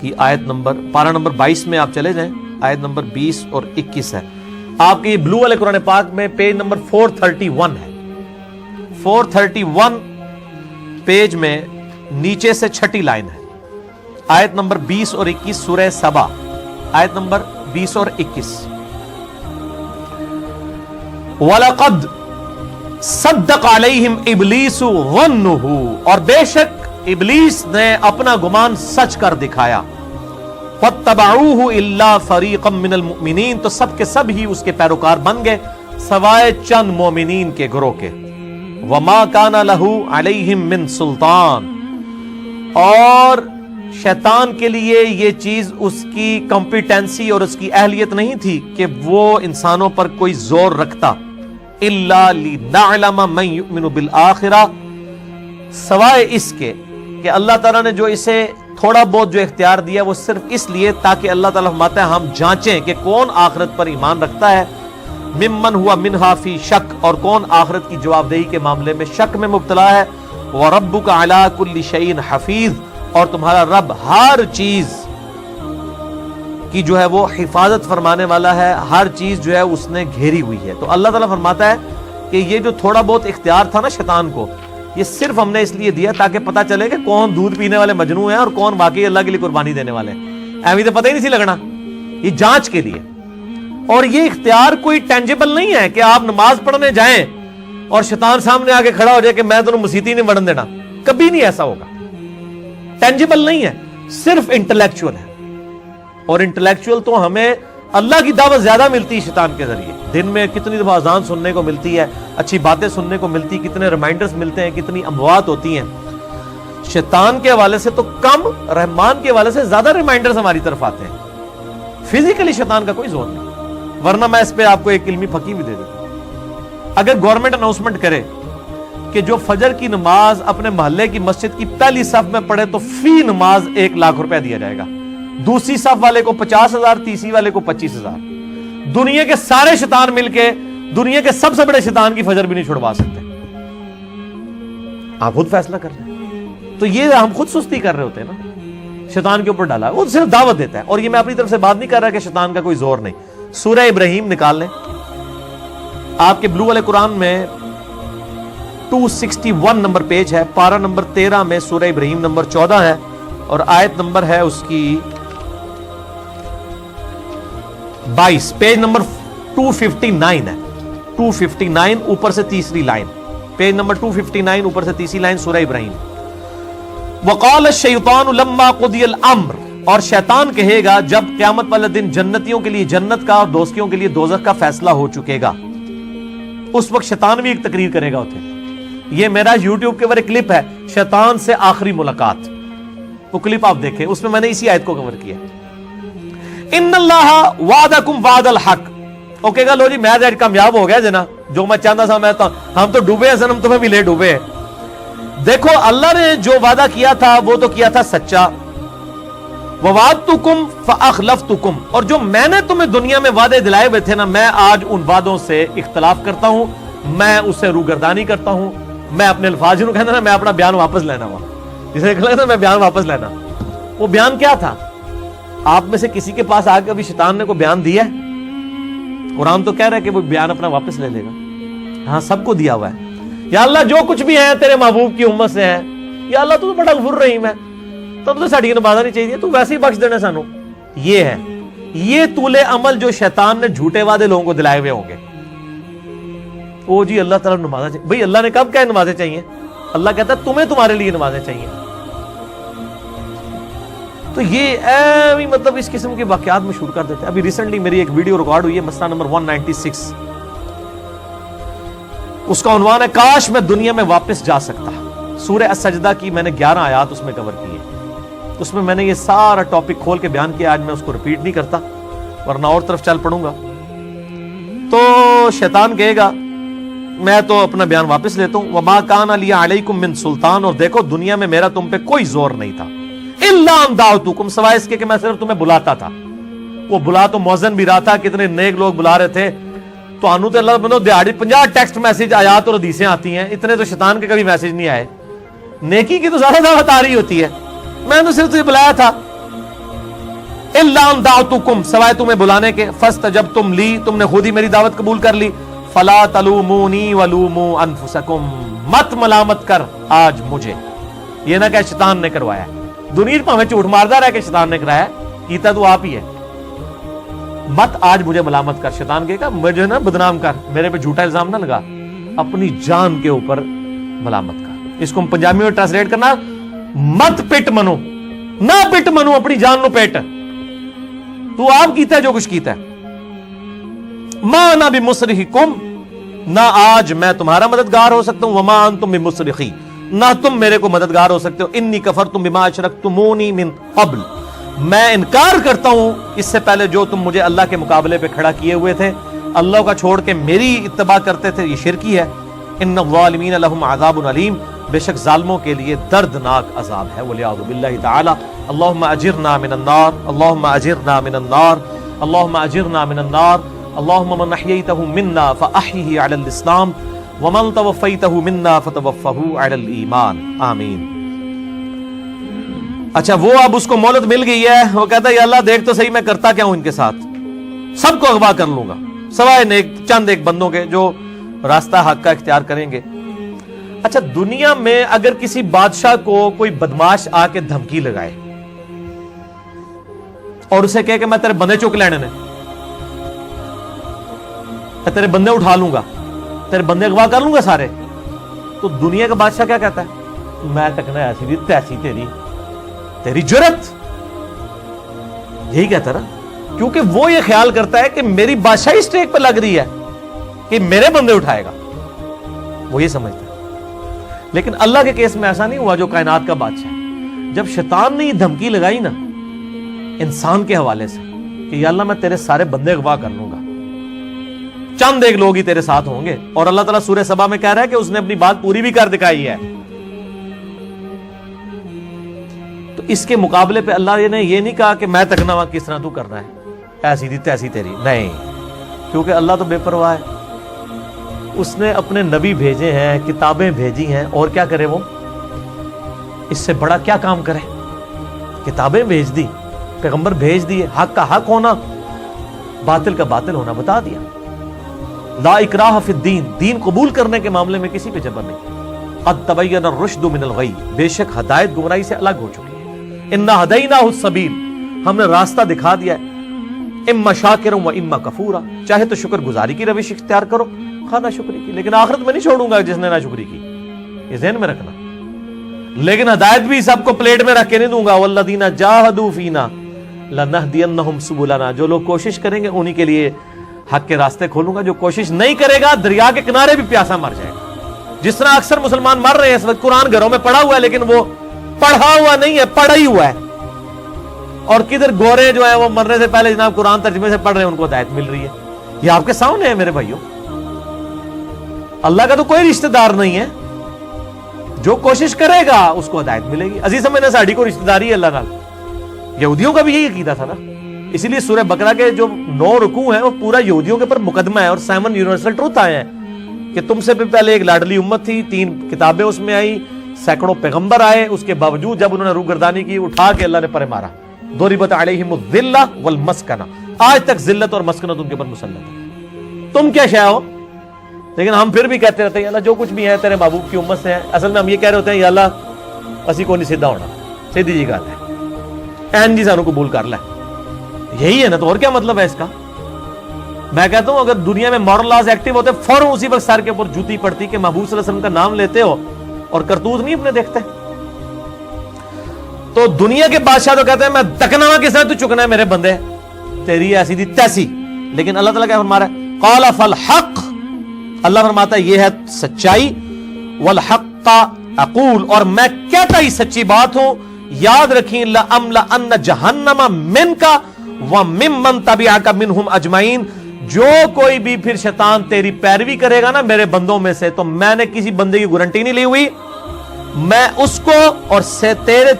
کی آیت نمبر پارہ نمبر 22 میں آپ چلے جائیں، آیت نمبر 20 اور 21 ہے. آپ کے یہ بلو والے قرآن پاک میں پیج نمبر 431 ہے. 431 پیج میں نیچے سے چھٹی لائن ہے، آیت نمبر 20 اور 21 سورہ سبا، آیت نمبر 20 اور 21. وَلَقَدْ صَدَّقَ عَلَيْهِمْ إِبْلِيسُ ظَنُّهُ، اور بے شک ابلیس نے اپنا گمان سچ کر دکھایا. فَاتَّبَعُوهُ إِلَّا فَرِيقًا مِّنَ الْمُؤْمِنِينَ، تو سب کے سب ہی اس کے پیروکار بن گئے سوائے چند مومنین کے گروہ کے. وَمَا كَانَ لَهُ عَلَيْهِمْ مِّن سُلطان، اور شیطان کے لیے یہ چیز اس کی کمپیٹنسی اور اس کی اہلیت نہیں تھی کہ وہ انسانوں پر کوئی زور رکھتا. إِلَّا لِنَعْلَمَ مَن يُؤْمِنُ بِالْآخِرَةِ، سوائے اس کے کہ اللہ تعالیٰ نے جو اسے تھوڑا بہت جو اختیار دیا وہ صرف اس لیے تاکہ اللہ تعالیٰ فرماتا ہے ہم جانچیں کہ کون آخرت پر ایمان رکھتا ہے. ممن ہوا منہا فی شک، اور کون آخرت کی جواب دہی کے معاملے میں شک میں مبتلا ہے. وَرَبُّكَ عَلَىٰ كُلِّ شَيْءٍ حَفِيظٌ، اور تمہارا رب ہر چیز کی جو ہے وہ حفاظت فرمانے والا ہے، ہر چیز جو ہے اس نے گھیری ہوئی ہے. تو اللہ تعالیٰ فرماتا ہے کہ یہ جو تھوڑا بہت اختیار تھا نا شیطان کو، یہ صرف ہم نے اس لیے دیا تاکہ پتہ چلے کہ کون دودھ پینے والے مجنو ہیں اور کون واقعی اللہ کے لیے قربانی دینے والے ہیں. ایویں تو پتہ ہی نہیں سی لگنا، یہ جانچ کے لیے. اور یہ اختیار کوئی ٹینجیبل نہیں ہے کہ آپ نماز پڑھنے جائیں اور شیطان سامنے آ کے کھڑا ہو جائے کہ میں تمہیں مسیتی نہیں بڑھن دینا. کبھی نہیں ایسا ہوگا. ٹینجیبل نہیں ہے, صرف انٹلیکچوئل ہے. اور انٹلیکچوئل تو ہمیں اللہ کی دعوت زیادہ ملتی ہے شیطان کے ذریعے. دن میں کتنی دفعہ اذان سننے کو ملتی ہے, اچھی باتیں سننے کو ملتی, کتنے ریمائنڈرز ملتے ہیں, کتنی اموات ہوتی ہیں. شیطان کے حوالے سے تو کم, رحمان کے حوالے سے زیادہ ریمائنڈرز ہماری طرف آتے ہیں. فزیکلی شیطان کا کوئی زور نہیں. ورنہ میں اس پہ آپ کو ایک علمی پھکی بھی دے دیتا ہوں. اگر گورنمنٹ اناؤنسمنٹ کرے کہ جو فجر کی نماز اپنے محلے کی مسجد کی پہلی صف میں پڑھے تو فی نماز 1 لاکھ روپے دیا جائے گا, دوسری صف والے کو 50,000, تیسری والے کو 25,000. دنیا کے سارے شیطان مل کے دنیا کے سب سے بڑے شیطان کی فجر بھی نہیں چھڑوا سکتے. آپ خود فیصلہ کر رہے ہیں. تو یہ ہم خود سستی کر رہے ہوتے ہیں نا, شیطان کے اوپر ڈالا. وہ صرف دعوت دیتا ہے. اور یہ میں اپنی طرف سے بات نہیں کر رہا کہ شیطان کا کوئی زور نہیں. سورہ ابراہیم نکال لیں, آپ کے بلو والے قرآن میں 261 نمبر پیج ہے, پارہ نمبر 13 میں سورہ ابراہیم نمبر 14 ہے, اور آیت نمبر ہے اس کی 22. پیج نمبر 259 ہے, 259 اوپر سے تیسری لائن. پیج نمبر 259 اوپر سے تیسری لائن, سورہ ابراہیم. وقال الشیطان لما قضی الامر, اور شیطان کہے گا جب قیامت والے دن جنتیوں کے لیے جنت کا اور دوزخیوں کے لیے دوزخ کا فیصلہ ہو چکے گا. اس وقت شیطان بھی ایک تقریر کرے گا ہوتے. یہ میرا یوٹیوب کے اوپر ایک کلپ ہے, شیطان سے آخری ملاقات. وہ کلپ آپ دیکھیں, اس میں میں نے اسی آیت کو کور کیا. ان اللہ وعدکم وعد الحق. وہ کہے گا لو جی میں کامیاب ہو گیا جنا, جو میں چاہتا تھا میں تو, ہم تو ڈوبے ہیں سنم, تمہیں بھی لے ڈوبے ہیں. دیکھو اللہ نے جو وعدہ کیا تھا وہ تو کیا تھا سچا. وَوَعَدْتُكُمْ فَأَخْلَفْتُكُمْ, اور جو میں نے تمہیں دنیا میں وعدے دلائے ہوئے تھے نا, میں آج ان وعدوں سے اختلاف کرتا ہوں, میں اس سے روگردانی کرتا ہوں. میں اپنے الفاظ جنہوں کہنا نا میں اپنا بیان واپس لینا ہوا, جسے کہنا نا میں بیان واپس لینا. وہ بیان کیا تھا؟ آپ میں سے کسی کے پاس آ کے ابھی شیطان نے کوئی بیان دیا ہے؟ قرآن تو کہہ رہا ہے کہ وہ بیان اپنا واپس لے لے گا. ہاں سب کو دیا ہوا ہے. یا اللہ جو کچھ بھی ہے تیرے محبوب کی امت سے ہے, یا اللہ تو بڑا غفور رحیم ہے, تب تو ساڑی نمازہ نہیں چاہیے, تو ویسے ہی بخش دینا سانو. یہ ہے یہ طول عمل جو شیطان نے جھوٹے وعدے لوگوں کو دلائے ہوئے ہوں گے. او جی اللہ تعالیٰ نمازیں چاہیے. بھئی اللہ نے کب کہا نمازیں چاہیے؟ اللہ کہتا ہے تمہیں تمہارے لیے نمازیں چاہیے. تو یہ مطلب اس قسم کے واقعات مشہور کر دیتے ہیں. ابھی ریسنٹلی میری ایک ویڈیو ریکارڈ ہوئی ہے, مسئلہ نمبر 196. اس کا عنوان ہے کاش میں دنیا میں واپس جا سکتا. سورہ السجدہ کی میں نے 11 آیات اس میں کور کی ہے. اس میں میں نے یہ سارا ٹاپک کھول کے بیان کیا. آج میں اس کو ریپیٹ نہیں کرتا ورنہ اور طرف چل پڑوں گا. تو شیطان کہے گا میں تو اپنا بیان واپس لیتا ہوں. وما کان علی علیکم من سلطان, اور دیکھو دنیا میں میرا تم پہ کوئی زور نہیں تھا. الا ان دعوتکم, سوائے اس کے کہ میں صرف تمہیں بلاتا تھا. وہ بلا تو موزن بھی رہا تھا, کتنے نیک لوگ بلا رہے تھے. تو انو تو اللہ بندو دیہڑی 50 ٹیکسٹ میسج آیات اور حدیثیں آتی ہیں, اتنے تو شیطان کے کبھی میسج نہیں آئے. نیکی کی تو زیادہ دعوت آ رہی ہوتی ہے, میں تو صرف تجھے بلایا تھا. الا ان دعوتکم, سوائے تمہیں بلانے کے. فاستجبتم لی, تم نے خود ہی میری دعوت قبول کر لی. فلا تلومونی ولوموا انفسکم, مت ملامت کر آج مجھے. یہ نہ کہ شیطان نے کروایا. دنیا پہ جھوٹ ماردا رہا کہ شیطان نے کرایا, کیتا تو آپ ہی ہے. مت آج مجھے ملامت کر. شیطان کہے گا مجھے نہ بدنام کر, میرے پہ جھوٹا الزام نہ لگا, اپنی جان کے اوپر ملامت کر. اس کو ہم پنجابی میں ٹرانسلیٹ کرنا, مت پٹ منو, نہ پٹ منو, اپنی جان نو پیٹ. تو آپ کیتا ہے جو کچھ کیتا ہے. ما انا بمصرخکم, نہ آج میں تمہارا مددگار ہو سکتا ہوں. وما انتم بمصرخی, نہ تم میرے کو مددگار ہو سکتے ہو. انی کفرتم بما اشرکتمونی من قبل, میں انکار کرتا ہوں اس سے پہلے جو تم مجھے اللہ کے مقابلے پہ کھڑا کیے ہوئے تھے, اللہ کا چھوڑ کے میری اتباع کرتے تھے. یہ شرکی ہے. ان الظالمین لهم عذاب علیم, بے شک ظالموں کے لیے دردناک عذاب ہے. والعیاذ باللہ تعالی. اللہم اجرنا من النار, اللہم اجرنا من النار, اللہم اجرنا من النار. اللہم من احییتہ منا فاحیہ علی الاسلام, ومن توفیتہ منا فتوفہ علی الایمان, آمین. اچھا وہ اب اس کو مہلت مل گئی ہے. وہ کہتا ہے یا اللہ دیکھ تو صحیح میں کرتا کیا ہوں ان کے ساتھ, سب کو اغوا کر لوں گا سوائے چند ایک بندوں کے جو راستہ حق کا اختیار کریں گے. اچھا دنیا میں اگر کسی بادشاہ کو کوئی بدماش آ کے دھمکی لگائے اور اسے کہے کہ میں تیرے بندے چک لینے نے, تیرے بندے اٹھا لوں گا, تیرے بندے اغوا کر لوں گا سارے. تو دنیا کا بادشاہ کیا کہتا ہے؟ میں تکنا ایسی بھی تیسی تیری جرت. یہی کہتا نا, کیونکہ وہ یہ خیال کرتا ہے کہ میری بادشاہی اسٹیک پہ لگ رہی ہے کہ میرے بندے اٹھائے گا, وہ یہ سمجھتا ہے. لیکن اللہ کے کیس میں ایسا نہیں ہوا جو کائنات کا بادشاہ ہے. جب شیطان نے یہ دھمکی لگائی نا انسان کے حوالے سے کہ یا اللہ میں تیرے سارے بندے اغوا کر لوں گا, چند ایک لوگ ہی تیرے ساتھ ہوں گے, اور اللہ تعالیٰ سورہ سبا میں کہہ رہا ہے کہ اس نے اپنی بات پوری بھی کر دکھائی ہے. تو اس کے مقابلے پہ اللہ نے یہ نہیں کہا کہ میں تکنا ہوا کس طرح تو کرنا ہے, ایسی دی تیسی تیری, نہیں, کیونکہ اللہ تو بے پرواہ ہے. اس نے اپنے نبی بھیجے ہیں, کتابیں بھیجی ہیں, اور کیا کرے وہ, اس سے بڑا کیا کام کرے. کتابیں بھیج دی, پیغمبر بھیج دیے, حق کا حق ہونا, باطل کا باطل ہونا بتا دیا. لا اکراہ فی الدین, دین قبول کرنے کے معاملے میں کسی پہ جبر نہیں. قد تبین الرشد من الغی, بے شک ہدایت گمراہی سے الگ ہو چکی ہے. انا ہدیناہ السبیل, ہم نے راستہ دکھا دیا ہے. اما شاکرا و اما کفورا, چاہے تو شکر گزاری کی روش اختیار کرو, خواہ ناشکری کی, لیکن آخرت میں نہیں چھوڑوں گا جس نے ناشکری کی, یہ ذہن میں رکھنا. لیکن ہدایت بھی سب کو پلیٹ میں رکھ کے نہیں دوں گا. والذین جاہدوا فینا لنہدینہم سبلنا, جو لوگ کوشش کریں گے انہی کے لیے حق کے راستے کھولوں گا. جو کوشش نہیں کرے گا دریا کے کنارے بھی پیاسا مر جائے گا. جس طرح اکثر مسلمان مر رہے ہیں اس وقت, قرآن گھروں میں پڑھا ہوا ہے لیکن وہ پڑھا ہوا نہیں ہے, پڑھا ہی ہوا ہے. اور کدھر گورے جو ہیں وہ مرنے سے پہلے جناب قرآن ترجمے سے پڑھ رہے ہیں, ان کو ہدایت مل رہی ہے. یہ آپ کے سامنے ہے میرے بھائیوں. اللہ کا تو کوئی رشتہ دار نہیں ہے, جو کوشش کرے گا اس کو ہدایت ملے گی. عزیز سمجھنا, ساڑھی کو رشتہ داری ہے اللہ نال. یہودیوں کا بھی یہی عقیدہ تھا نا, اسی لیے سورہ بقرہ کے جو 9 رکوع ہیں وہ پورا یہودیوں کے پر مقدمہ ہے, اور 7 یونیورسل ٹروتھ آئے ہیں کہ تم سے بھی پہلے ایک لاڈلی امت تھی, 3 کتابیں اس میں آئی, سینکڑوں پیغمبر آئے, اس کے باوجود جب انہوں نے روگردانی کی اٹھا کے اللہ نے پرے مارا. ضربت علیہم الذلہ والمسکنہ, آج تک ذلت اور مسکنت ان کے پر مسلط ہے. تم کیا شے ہو, لیکن ہم پھر بھی کہتے رہتے ہیں اللہ جو کچھ بھی ہے تیرے محبوب کی امت سے ہے. اصل میں ہم یہ کہہ رہے ہوتے ہیں یا اللہ اسی کو نہیں سیدھا ہونا, سیدھی جی گل ہے, این جی سانو قبول کر لے, یہی ہے نا. تو اور کیا مطلب ہے اس کا. میں کہتا ہوں اگر دنیا میں مورل لاز ایکٹیو ہوتے فوراً اسی وقت سر کے اوپر جوتی پڑتی کہ محبوب صلی اللہ علیہ وسلم کا نام لیتے ہو اور کرتوت نہیں اپنے دیکھتے. تو دنیا کے بادشاہ تو کہتے ہیں میں تکنا ہوا کس طرح تو چکنا ہے میرے بندے, تیری ایسی دی تیسی. لیکن اللہ تعالیٰ کیا فرما رہا ہے, قال فالحق, اللہ فرماتا ہے یہ ہے سچائی, والحق اقول, اور میں کہتا ہی سچی بات ہوں. یاد رکھیں لأملأن جہنم منک وممن تبعک منہم اجمعین, جو کوئی بھی پھر شیطان تیری پیروی کرے گا نا میرے بندوں میں سے, تو میں نے کسی بندے کی گارنٹی نہیں لی ہوئی, میں اس کو اور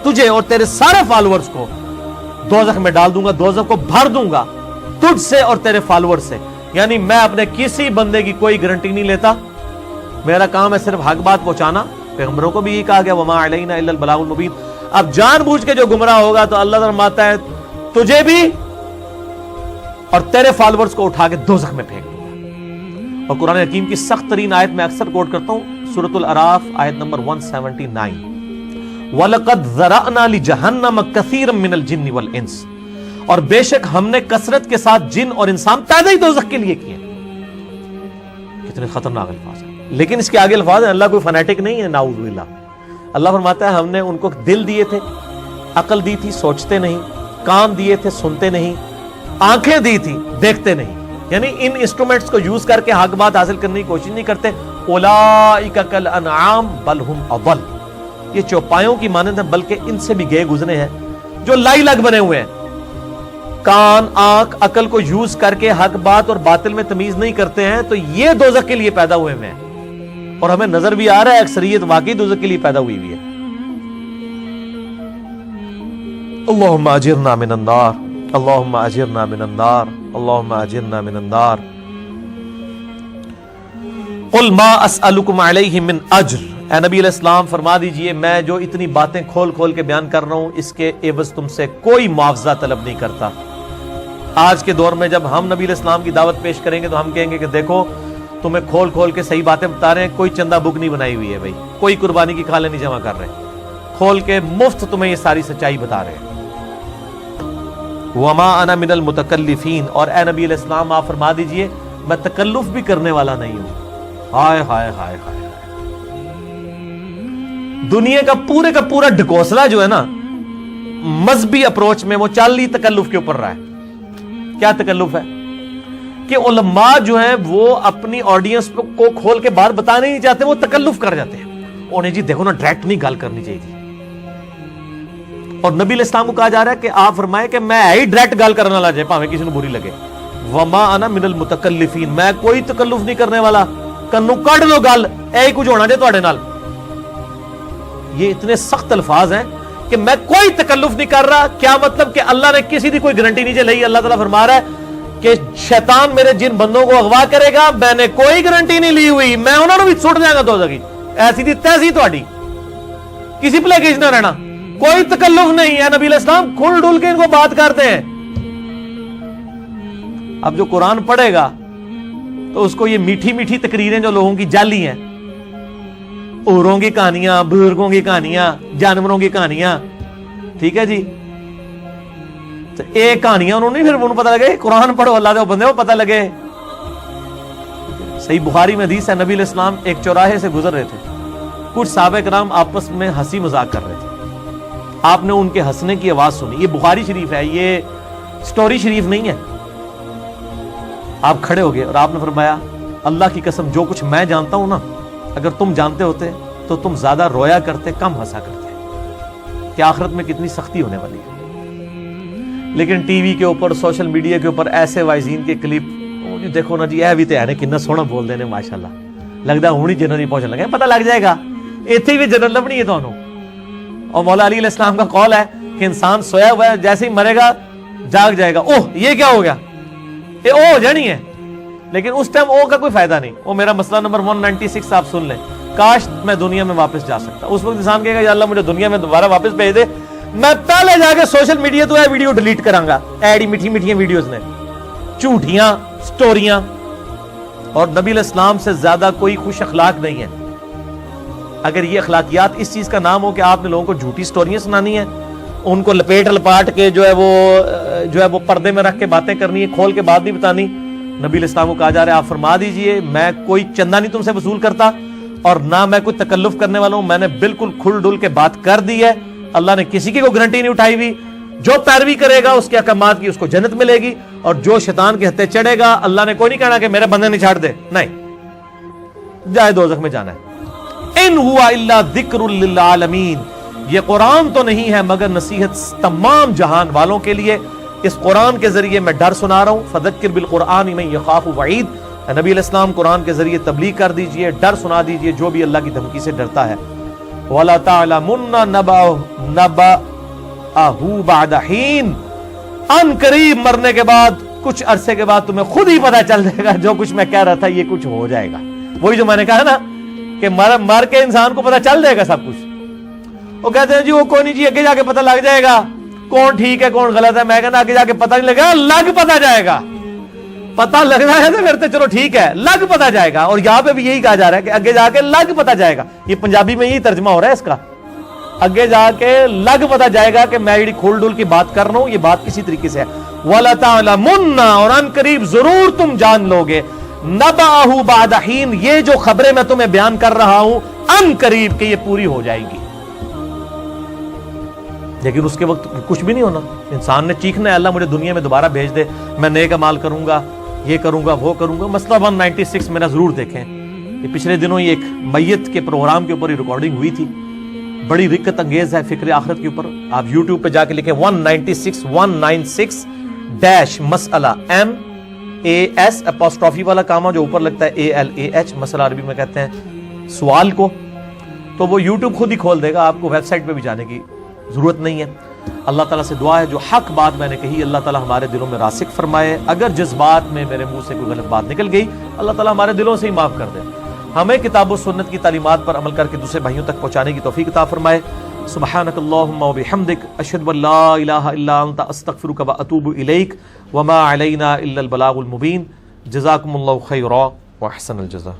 تجھے اور تیرے سارے فالورز کو دوزخ میں ڈال دوں گا, دوزخ کو بھر دوں گا تجھ سے اور تیرے فالور سے. یعنی میں اپنے کسی بندے کی کوئی گارنٹی نہیں لیتا, میرا کام ہے صرف حق بات پہنچانا. پیغمبروں کو بھی یہ کہا گیا وما علینا الا البلاغ المبین. اب جان بوجھ کے جو گمراہ ہوگا تو اللہ فرماتا ہے تجھے بھی اور تیرے فالورز کو اٹھا کے دوزخ میں پھینک دوں گا. اور قرآن حکیم کی سخت ترین آیت میں اکثر کوٹ کرتا ہوں, سورۃ الاعراف آیت نمبر 179, وَلَقَدْ ذَرَأْنَا لِجَهَنَّمَ كَثِيرًا مِنَ الْجِنِّ وَالْإِنسِ, اور بے شک ہم نے کثرت کے ساتھ جن اور انسان پیدا ہی دوزخ کے لیے کیے. کتنے خطرناک الفاظ ہیں. لیکن اس کے آگے الفاظ ہیں, اللہ کوئی فنیٹک نہیں ہے نعوذ باللہ. اللہ فرماتا ہے ہم نے ان کو دل دیے تھے, عقل دی تھی سوچتے نہیں, کان دیے تھے سنتے نہیں, آنکھیں دی تھی دیکھتے نہیں. یعنی ان انسٹرومنٹس کو یوز کر کے حق بات حاصل کرنے کی کوشش نہیں کرتے. اولئک کالانعام بل ہم اضل, یہ چوپایوں کی مانند ہیں بلکہ ان سے بھی گئے گزرے ہیں جو لائی لگ بنے ہوئے ہیں. کان آنکھ عقل کو یوز کر کے حق بات اور باطل میں تمیز نہیں کرتے ہیں, تو یہ دوزخ کے لیے پیدا ہوئے ہیں. اور ہمیں نظر بھی آ رہا ہے اکثریت واقعی دوزخ کے لیے پیدا ہوئی ہے. اللہم اجرنا من النار, اللہم اجرنا من النار, اللہم اجرنا من النار. قل ما اسألکم علیہ من اجر, اے نبی علیہ السلام فرما دیجئے میں جو اتنی باتیں کھول کھول کے بیان کر رہا ہوں اس کے عوض تم سے کوئی معاوضہ طلب نہیں کرتا. آج کے دور میں جب ہم نبی علیہ السلام کی دعوت پیش کریں گے تو ہم کہیں گے کہ دیکھو تمہیں کھول کھول کے صحیح باتیں بتا رہے ہیں, کوئی چندہ بک نہیں بنائی ہوئی ہے بھائی, کوئی قربانی کی کھالیں نہیں جمع کر رہے, کھول کے مفت تمہیں یہ ساری سچائی بتا رہے ہیں. وما انا من المتکلفین, اور اے نبی علیہ السلام آپ فرما دیجئے میں تکلف بھی کرنے والا نہیں ہوں. ہائے ہائے ہائے ہائے، دنیا کا پورا ڈھکوسلا جو ہے نا مذہبی اپروچ میں، وہ چالی تکلف کے اوپر رہا ہے۔ کیا تکلف ہے کہ علماء جو ہیں وہ اپنی آڈینس کو کھول کے بات بتانے نہیں چاہتے، وہ تکلف کر جاتے ہیں۔ انہیں جی دیکھو نا ڈائریکٹ نہیں گال کرنی چاہیے تھی، اور نبی علیہ السلام کو کہا جا رہا ہے کہ آپ فرمائے کہ میں ہی ڈائریکٹ گال کرنا لا جائے پاویں کسی نے بری لگے، وما انا من المتکلفین، میں کوئی تکلف نہیں کرنے والا، کنو کڈ لو گل، اے کچھ ہونا جائے تواڈے نال۔ یہ اتنے سخت الفاظ ہیں کہ میں کوئی تکلف نہیں کر رہا۔ کیا مطلب کہ اللہ نے کسی کی کوئی گارنٹی نہیں لئی۔ اللہ تعالیٰ فرما رہا ہے کہ شیطان میرے جن بندوں کو اغوا کرے گا، میں نے کوئی گارنٹی نہیں لی ہوئی، میں انہوں نے بھی سٹ جائے گا دوزخی، ایسی تھی تیسی تہاڈی، کسی پلے کس نہ رہنا، کوئی تکلف نہیں ہے۔ نبی علیہ السلام کھل ڈل کے ان کو بات کرتے ہیں۔ اب جو قرآن پڑھے گا تو اس کو یہ میٹھی میٹھی تقریریں جو لوگوں کی جعلی ہیں، اوروں کی کہانیاں، بزرگوں کی کہانیاں، جانوروں کی کہانیاں، ٹھیک ہے جی، تو ایک کہانیاں انہوں نے پھر انہوں پتہ لگے، قرآن پڑھو اللہ دے بندے کو پتہ لگے۔ صحیح بخاری میں حدیث ہے، نبی علیہ السلام ایک چوراہے سے گزر رہے تھے، کچھ صحابہ کرام آپس میں ہنسی مذاق کر رہے تھے، آپ نے ان کے ہنسنے کی آواز سنی۔ یہ بخاری شریف ہے، یہ سٹوری شریف نہیں ہے۔ آپ کھڑے ہو گئے اور آپ نے فرمایا اللہ کی قسم جو کچھ میں جانتا ہوں نا، اگر تم جانتے ہوتے تو تم زیادہ رویا کرتے، کم ہنسا کرتے، کہ آخرت میں کتنی سختی ہونے والی ہے۔ لیکن ٹی وی کے اوپر، سوشل میڈیا کے اوپر ایسے وائزین کے کلپ، جی دیکھو نا جی اے بھی تے ہے کتنا سونا بول دے نے ماشاءاللہ، لگتا ہوں ہی جنت ہی پہنچنے لگے، پتہ لگ جائے گا ایتھے بھی جنت لبنی ہے تانوں۔ اور مولا علی علیہ السلام کا قول ہے کہ انسان سویا ہوا ہے، جیسے ہی مرے گا جاگ جائے گا، اوہ یہ کیا ہو گیا، یہ او ہو جانی ہے، لیکن اس ٹائم او کا کوئی فائدہ نہیں۔ وہ میرا مسئلہ نمبر 196 آپ سن لیں، کاش میں دنیا میں واپس جا سکتا۔ اس وقت انسان کہے گا یا اللہ مجھے دنیا میں دوبارہ واپس بھیج دے، میں پہلے جا کے سوشل میڈیا تو ویڈیو ڈیلیٹ کراں گا، ایڈی میٹھی میٹھی ویڈیوز نے، جھوٹیاں سٹوریاں۔ اور نبی علیہ السلام سے زیادہ کوئی خوش اخلاق نہیں ہے۔ اگر یہ اخلاقیات اس چیز کا نام ہو کہ آپ نے لوگوں کو جھوٹی سٹوریاں سنانی ہیں، ان کو لپاٹ کے جو ہے وہ پردے میں رکھ کے باتیں کرنی ہے، کھول کے بات نہیں بتانی، نبی علیہ السلام کو کہا جا رہا ہے آپ فرما دیجئے میں کوئی چندہ نہیں تم سے وصول کرتا، اور نہ میں کوئی تکلف کرنے والا ہوں، میں نے بالکل کھل ڈل کے بات کر دی ہے۔ اللہ نے کسی کی کوئی گارنٹی نہیں اٹھائی ہوئی، جو پیروی کرے گا اس کے احکامات کی اس کو جنت ملے گی، اور جو شیطان کے ہتھے چڑھے گا اللہ نے کوئی نہیں کہنا کہ میرے بندے نہیں چھاڑ دے، نہیں جائے دوزخ میں جانا ہے۔ ان ہوا الا ذکر للعالمین، یہ قرآن تو نہیں ہے مگر نصیحت تمام جہان والوں کے لیے۔ اس قرآن کے ذریعے میں ڈر سنا رہا ہوں، فذکر بالقرآن من یخاف وعید، نبی علیہ السلام قرآن کے ذریعے تبلیغ کر دیجئے، ڈر سنا دیجئے جو بھی اللہ کی دھمکی سے ڈرتا ہے۔ وَلَا تَعْلَمُنَّ نَبَأَهُ بَعْدَ حِينٍ، ان قریب مرنے کے بعد کچھ عرصے کے بعد تمہیں خود ہی پتہ چل جائے گا جو کچھ میں کہہ رہا تھا یہ کچھ ہو جائے گا۔ وہی جو میں نے کہا نا کہ مر کے انسان کو پتہ چل جائے گا سب کچھ۔ وہ کہتے ہیں جی وہ کوئی نہیں جی، آگے جا کے پتہ لگ جائے گا کون ٹھیک ہے کون غلط ہے۔ میں کہنا آگے جا کے پتہ نہیں لگے گا، لگ پتہ جائے گا۔ پتہ لگنا ہے تو پھر تو چلو ٹھیک ہے، لگ پتہ جائے گا۔ اور یہاں پہ بھی یہی کہا جا رہا ہے کہ آگے جا کے لگ پتہ جائے گا، یہ پنجابی میں یہی ترجمہ ہو رہا ہے اس کا، آگے جا کے لگ پتہ جائے گا کہ میں کھول ڈول کی بات کر رہا ہوں، یہ بات کسی طریقے سے ہے۔ وَلَا تَعْلَمُنَّ، اور ان قریب ضرور تم جان لوگے، نَبَأَهُ بَعْدَ حِينٍ، یہ جو خبریں میں تمہیں بیان کر رہا ہوں ان قریب کہ یہ پوری ہو جائے گی۔ لیکن اس کے وقت کچھ بھی نہیں ہونا، انسان نے چیخنا ہے اللہ مجھے دنیا میں دوبارہ بھیج دے، میں نیک اعمال کروں گا، یہ کروں گا وہ کروں گا۔ مسئلہ 196 میرا ضرور دیکھیں، یہ پچھلے دنوں یہ ایک میت کے پروگرام کے اوپر یہ ریکارڈنگ ہوئی تھی، بڑی رکت انگیز ہے فکر آخرت کے اوپر۔ آپ یوٹیوب پہ جا کے لکھیں 196 مسئلہ MAS اپوسٹرافی والا کامہ جو اوپر لگتا ہے ALAH، مسئلہ عربی میں کہتے ہیں سوال کو، تو وہ یوٹیوب خود ہی کھول دے گا، آپ کو ویب سائٹ پہ بھی جانے کی ضرورت نہیں ہے۔ اللہ تعالیٰ سے دعا ہے جو حق بات میں نے کہی اللہ تعالیٰ ہمارے دلوں میں راسخ فرمائے، اگر جذبات میں میرے منہ سے کوئی غلط بات نکل گئی اللہ تعالیٰ ہمارے دلوں سے ہی معاف کر دے، ہمیں کتاب و سنت کی تعلیمات پر عمل کر کے دوسرے بھائیوں تک پہنچانے کی توفیق عطا فرمائے۔ سبحانک اللہم و بحمدک، اشہد ان لا الہ الا انت، استغفرک و اتوب الیک، وما علینا الا البلاغ المبین۔ جزاکم اللہ خیرا و احسن الجزاء۔